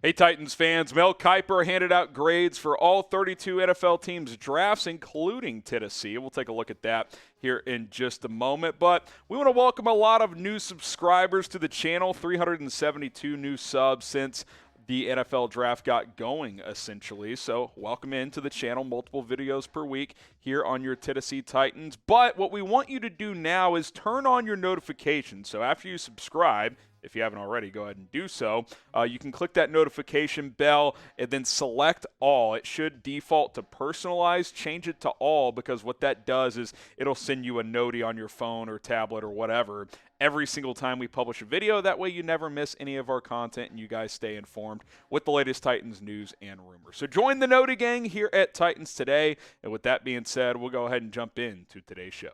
Hey Titans fans, Mel Kiper handed out grades for all 32 NFL teams' drafts, including Tennessee. We'll take a look at that here in just a moment. But we want to welcome a lot of new subscribers to the channel, 372 new subs since the NFL draft got going, essentially. So welcome into the channel, multiple videos per week here on your Tennessee Titans. But what we want you to do now is turn on your notifications. So after you subscribe, if you haven't already, go ahead and do so. You can click that notification bell and then select all. It should default to personalized. Change it to all, because what that does is it'll send you a noti on your phone or tablet or whatever every single time we publish a video. That way you never miss any of our content and you guys stay informed with the latest Titans news and rumors. So join the Noti gang here at Titans Today. And with that being said, we'll go ahead and jump into today's show.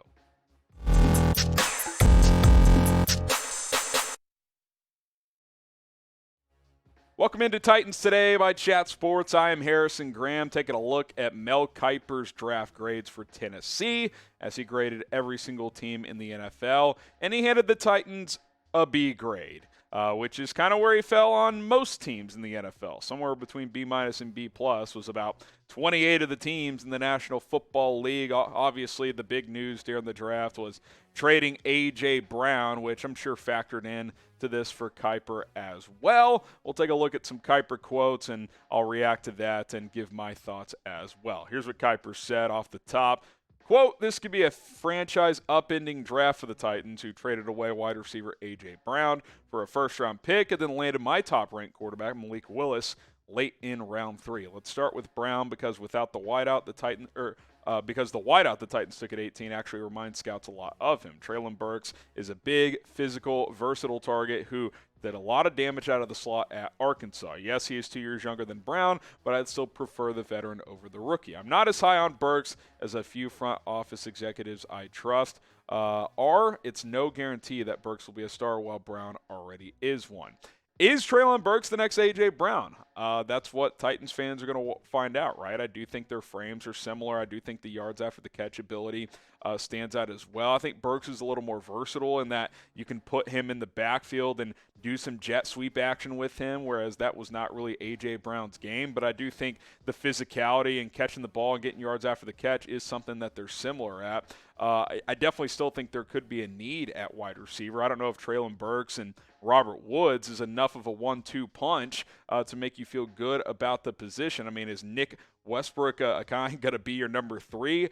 Welcome into Titans Today by Chat Sports. I am Harrison Graham, taking a look at Mel Kiper's draft grades for Tennessee as he graded every single team in the NFL, and he handed the Titans a B grade, which is kind of where he fell on most teams in the NFL. Somewhere between B- and B+ was about 28 of the teams in the National Football League. Obviously, the big news during the draft was trading A.J. Brown, which I'm sure factored in to this for Kiper as well. We'll take a look at some Kiper quotes, and I'll react to that and give my thoughts as well. Here's what Kiper said off the top. Quote, "This could be a franchise upending draft for the Titans, who traded away wide receiver A.J. Brown for a first-round pick and then landed my top-ranked quarterback, Malik Willis, late in round 3. Let's start with Brown, because without the wideout, the Titans the Titans took at 18 actually reminds scouts a lot of him. Treylon Burks is a big, physical, versatile target who did a lot of damage out of the slot at Arkansas. Yes, he is 2 years younger than Brown, but I'd still prefer the veteran over the rookie. I'm not as high on Burks as a few front office executives I trust are. It's no guarantee that Burks will be a star, while Brown already is one." Is Treylon Burks the next A.J. Brown? That's what Titans fans are going to find out, right? I do think their frames are similar. I do think the yards after the catch ability stands out as well. I think Burks is a little more versatile in that you can put him in the backfield and do some jet sweep action with him, whereas that was not really A.J. Brown's game. But I do think the physicality and catching the ball and getting yards after the catch is something that they're similar at. I definitely still think there could be a need at wide receiver. I don't know if Treylon Burks and Robert Woods is enough of a 1-2 punch to make you feel good about the position. I mean, is Nick Westbrook a guy going to be your number 3?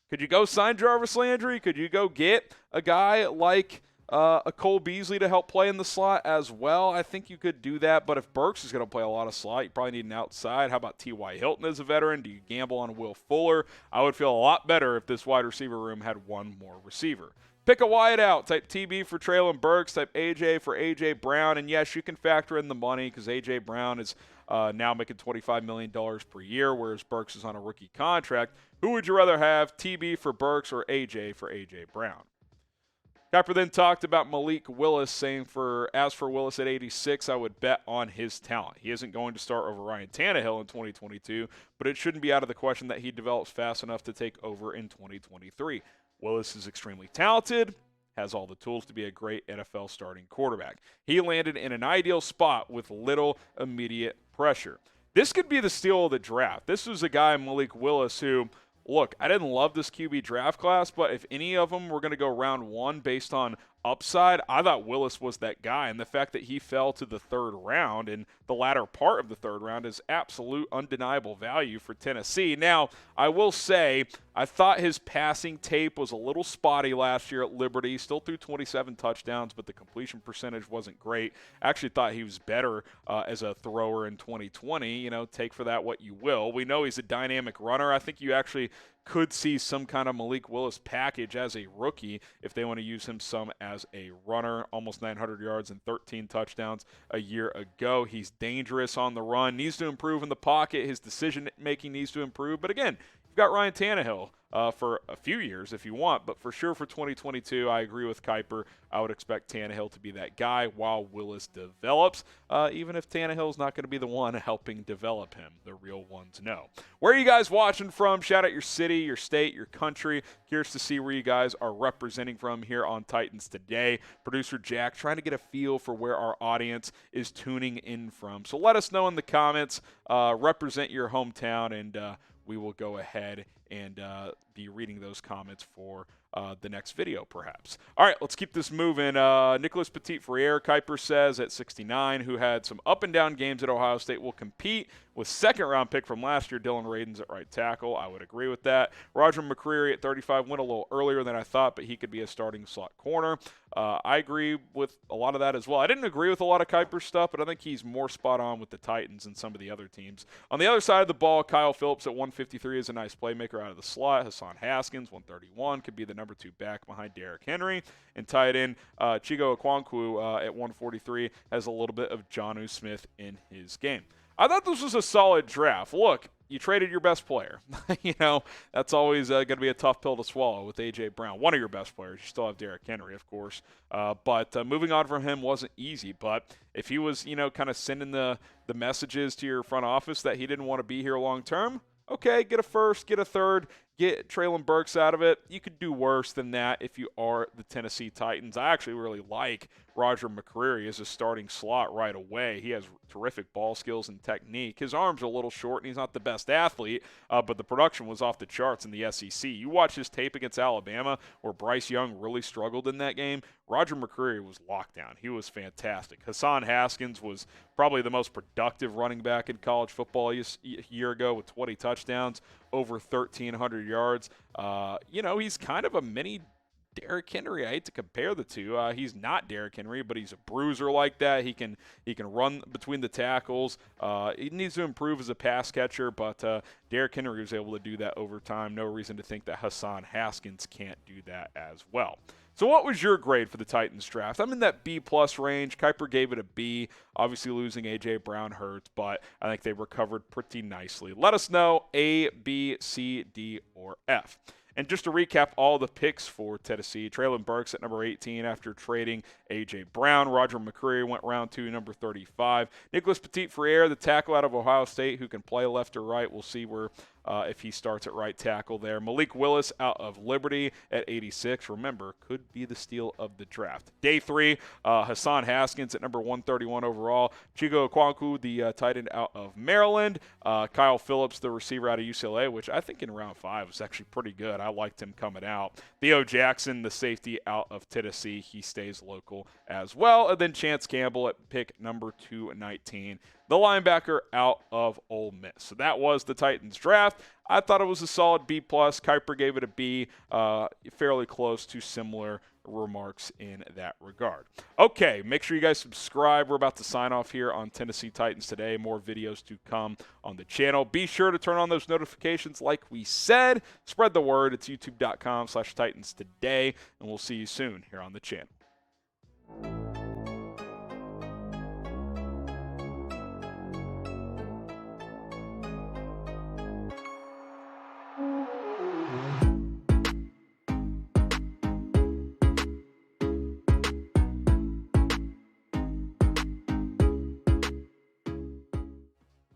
Could you go sign Jarvis Landry? Could you go get a guy like a Cole Beasley to help play in the slot as well? I think you could do that, but if Burks is going to play a lot of slot, you probably need an outside. How about T.Y. Hilton as a veteran? Do you gamble on Will Fuller? I would feel a lot better if this wide receiver room had one more receiver. Pick a wideout. Type TB for Treylon Burks. Type AJ for A.J. Brown. And yes, you can factor in the money, because A.J. Brown is now making $25 million per year, whereas Burks is on a rookie contract. Who would you rather have, TB for Burks or A.J. for A.J. Brown? Kiper then talked about Malik Willis, saying, as for Willis at 86, I would bet on his talent. He isn't going to start over Ryan Tannehill in 2022, but it shouldn't be out of the question that he develops fast enough to take over in 2023. Willis is extremely talented, has all the tools to be a great NFL starting quarterback. He landed in an ideal spot with little immediate pressure. This could be the steal of the draft. This was a guy, Malik Willis, who, look, I didn't love this QB draft class, but if any of them were going to go round 1 based on upside, I thought Willis was that guy. And the fact that he fell to the 3rd round in the latter part of the 3rd round is absolute undeniable value for Tennessee. Now, I will say, I thought his passing tape was a little spotty last year at Liberty. Still threw 27 touchdowns, but the completion percentage wasn't great. I actually thought he was better as a thrower in 2020. Take for that what you will. We know he's a dynamic runner. I think you actually could see some kind of Malik Willis package as a rookie if they want to use him some as a runner. Almost 900 yards and 13 touchdowns a year ago. He's dangerous on the run, needs to improve in the pocket. His decision-making needs to improve. But again, We've got Ryan Tannehill for a few years if you want, but for sure for 2022, I agree with Kiper. I would expect Tannehill to be that guy while Willis develops, even if Tannehill's not going to be the one helping develop him. The real ones know. Where are you guys watching from? Shout out your city, your state, your country. Curious to see where you guys are representing from here on Titans Today. Producer Jack trying to get a feel for where our audience is tuning in from. So let us know in the comments. Represent your hometown, and we will go ahead and be reading those comments for the next video, perhaps. All right, let's keep this moving. Nicholas Petit-Frere, Kiper says, at 69, who had some up-and-down games at Ohio State, will compete with second-round pick from last year, Dylan Radins at right tackle. I would agree with that. Roger McCreary at 35 went a little earlier than I thought, but he could be a starting slot corner. I agree with a lot of that as well. I didn't agree with a lot of Kiper's stuff, but I think he's more spot on with the Titans than some of the other teams. On the other side of the ball, Kyle Phillips at 153 is a nice playmaker out of the slot. Hassan Haskins, 131, could be the number 2 back behind Derrick Henry. And tight end, Chig Okonkwo at 143 has a little bit of Jonnu Smith in his game. I thought this was a solid draft. Look, you traded your best player. That's always going to be a tough pill to swallow with A.J. Brown. One of your best players. You still have Derrick Henry, of course. But moving on from him wasn't easy. But if he was, kind of sending the messages to your front office that he didn't want to be here long term, okay, get a first, get a third, get Treylon Burks out of it. You could do worse than that if you are the Tennessee Titans. I actually really like Roger McCreary as a starting slot right away. He has terrific ball skills and technique. His arms are a little short, and he's not the best athlete, but the production was off the charts in the SEC. You watch his tape against Alabama, where Bryce Young really struggled in that game. Roger McCreary was locked down. He was fantastic. Hassan Haskins was probably the most productive running back in college football a year ago with 20 touchdowns, over 1,300 yards. He's kind of a mini Derrick Henry. I hate to compare the two. He's not Derrick Henry, but he's a bruiser like that. He can run between the tackles. He needs to improve as a pass catcher, but Derrick Henry was able to do that over time. No reason to think that Hassan Haskins can't do that as well. So what was your grade for the Titans draft? I'm in that B-plus range. Kiper gave it a B. Obviously losing A.J. Brown hurts, but I think they recovered pretty nicely. Let us know A, B, C, D, or F. And just to recap all the picks for Tennessee, Treylon Burks at number 18 after trading A.J. Brown. Roger McCreary went round 2, number 35. Nicholas Petit-Frere, the tackle out of Ohio State who can play left or right. We'll see where if he starts at right tackle there. Malik Willis out of Liberty at 86. Remember, could be the steal of the draft. Day 3, Hassan Haskins at number 131 overall. Chig Okonkwo, the tight end out of Maryland. Kyle Phillips, the receiver out of UCLA, which I think in round 5 was actually pretty good. I liked him coming out. Theo Jackson, the safety out of Tennessee. He stays local as well. And then Chance Campbell at pick number 219. The linebacker out of Ole Miss. So that was the Titans draft. I thought it was a solid B+. Kiper gave it a B, fairly close to similar remarks in that regard. Okay, make sure you guys subscribe. We're about to sign off here on Tennessee Titans Today. More videos to come on the channel. Be sure to turn on those notifications like we said. Spread the word. It's youtube.com/Titans Today, and we'll see you soon here on the channel.